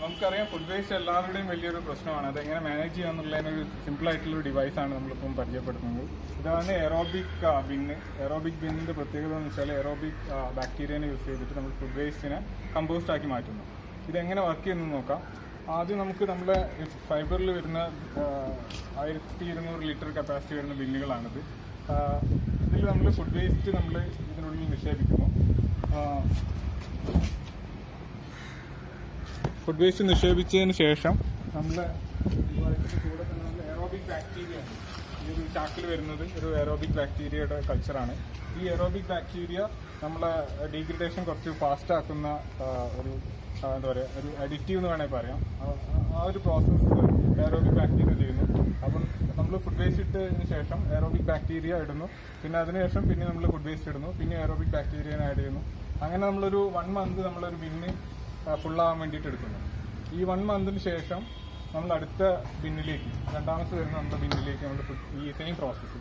നമുക്കറിയാം food waste എല്ലാവരുടെയും വലിയൊരു പ്രശ്നമാണ്. അതെങ്ങനെ മാനേജ് ചെയ്യാന്നുള്ളതിനൊരു സിമ്പിൾ ആയിട്ടുള്ള ഡിവൈസാണ് നമ്മളിപ്പം പരിചയപ്പെടുത്തുന്നത്. ഇതാണ് എറോബിക് ബിന്ന്. എറോബിക് ബിന്നിന്റെ പ്രത്യേകത എന്ന് വെച്ചാൽ എറോബിക് ബാക്ടീരിയനെ യൂസ് ചെയ്തിട്ട് നമ്മൾ ഫുഡ് വേസ്റ്റിനെ കമ്പോസ്റ്റ് ആക്കി മാറ്റുന്നു. ഇതെങ്ങനെ വർക്ക് ചെയ്യുന്നു നോക്കാം. ആദ്യം നമുക്ക് നമ്മുടെ ഫൈബറിൽ വരുന്ന 1200 ലിറ്റർ കപ്പാസിറ്റി വരുന്ന ബിന്നുകളാണിത്. ഇതിൽ നമ്മൾ ഫുഡ് വേസ്റ്റ് നമ്മൾ ഇതിനുള്ളിൽ നിക്ഷേപിക്കുന്നു. ഫുഡ് വേസ്റ്റ് നിക്ഷേപിച്ചതിന് ശേഷം നമ്മൾ കൂടെ തന്നെ നമ്മൾ എറോബിക് ബാക്ടീരിയ, ഈ ഒരു ചാക്കിൽ വരുന്നത് ഒരു എറോബിക് ബാക്ടീരിയയുടെ കൾച്ചറാണ്. ഈ എറോബിക് ബാക്ടീരിയ നമ്മളെ ഡീഗ്രഡേഷൻ കുറച്ച് ഫാസ്റ്റ് ആക്കുന്ന ഒരു എന്താ പറയുക, ഒരു അഡിക്റ്റീവ് എന്ന് വേണമെങ്കിൽ പറയാം. ആ ഒരു പ്രോസസ്സ് എറോബിക് ബാക്ടീരിയ ചെയ്യുന്നു. അപ്പം നമ്മൾ ഫുഡ് വേസ്റ്റ് ഇട്ടതിന് ശേഷം എറോബിക് ബാക്ടീരിയ ഇടുന്നു. പിന്നെ അതിനുശേഷം പിന്നെ നമ്മൾ ഫുഡ് വേസ്റ്റ് ഇടുന്നു. പിന്നെ എറോബിക് ബാക്ടീരിയനെ ആഡ് ചെയ്യുന്നു. അങ്ങനെ നമ്മളൊരു 1 മന്ത് നമ്മളൊരു ബിന്ന് ഫുള്ളാവാൻ വേണ്ടിയിട്ട് എടുക്കുന്നു. ഈ 1 മന്തിന് ശേഷം നമ്മൾ അടുത്ത ബിന്നിലേക്ക്, രണ്ടാമത്തെ വരുന്ന നമ്മുടെ ബിന്നിലേക്ക് നമ്മൾ ഈ സെയിം പ്രോസസ്സ്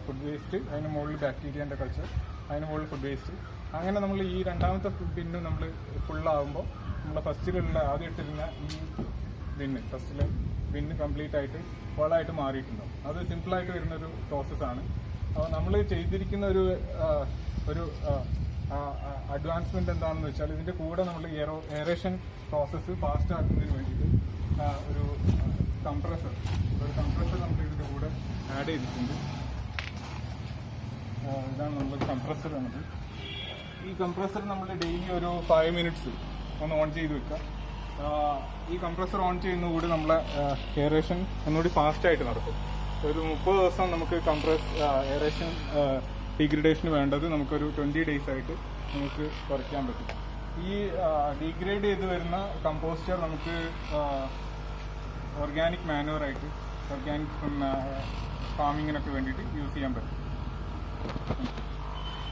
ഫുഡ് വേസ്റ്റ്, അതിന് മുകളിൽ ബാക്ടീരിയൻ്റെ കൾച്ചർ, അതിന് മുകളിൽ ഫുഡ് വേസ്റ്റ്, അങ്ങനെ നമ്മൾ ഈ രണ്ടാമത്തെ ബിന്ന് നമ്മൾ ഫുള്ളാകുമ്പോൾ നമ്മളെ ഫസ്റ്റിലുള്ള ആദ്യം ഇട്ടിരുന്ന ഈ ഫസ്റ്റിലെ ബിന്ന് കംപ്ലീറ്റ് ആയിട്ട് വളമായിട്ട് മാറിയിട്ടുണ്ടാവും. അത് സിമ്പിളായിട്ട് വരുന്നൊരു പ്രോസസ്സാണ്. അപ്പോൾ നമ്മൾ ചെയ്തിരിക്കുന്ന ഒരു അഡ്വാൻസ്മെന്റ് എന്താണെന്ന് വെച്ചാൽ ഇതിന്റെ കൂടെ നമ്മൾ എയറേഷൻ പ്രോസസ്സ് ഫാസ്റ്റ് ആക്കുന്നതിന് വേണ്ടിയിട്ട് ഒരു കംപ്രസർ നമ്മൾ ഇതിന്റെ കൂടെ ആഡ് ചെയ്തിട്ടുണ്ട്. ഇതാണ് നമ്മൾ കംപ്രസർ എന്നത്. ഈ കംപ്രസർ നമ്മൾ ഡെയിലി ഒരു 5 മിനിറ്റ്സ് ഒന്ന് ഓൺ ചെയ്ത് വെക്കുക. ഈ കംപ്രസർ ഓൺ ചെയ്യുന്ന കൂടി നമ്മളെ എയറേഷൻ ഒന്നുകൂടി ഫാസ്റ്റായിട്ട് നടക്കും. ഒരു 30 ദിവസം നമുക്ക് എയറേഷൻ ഡീഗ്രഡേഷന് വേണ്ടത് നമുക്കൊരു 20 ഡേയ്സ് ആയിട്ട് നമുക്ക് കുറയ്ക്കാൻ പറ്റും. ഈ ഡീഗ്രേഡ് ചെയ്ത് വരുന്ന കമ്പോസ്റ്റർ നമുക്ക് ഓർഗാനിക് മാനുവറായിട്ട്, ഓർഗാനിക് ഫാമിങ്ങിനൊക്കെ വേണ്ടിയിട്ട് യൂസ് ചെയ്യാൻ പറ്റും.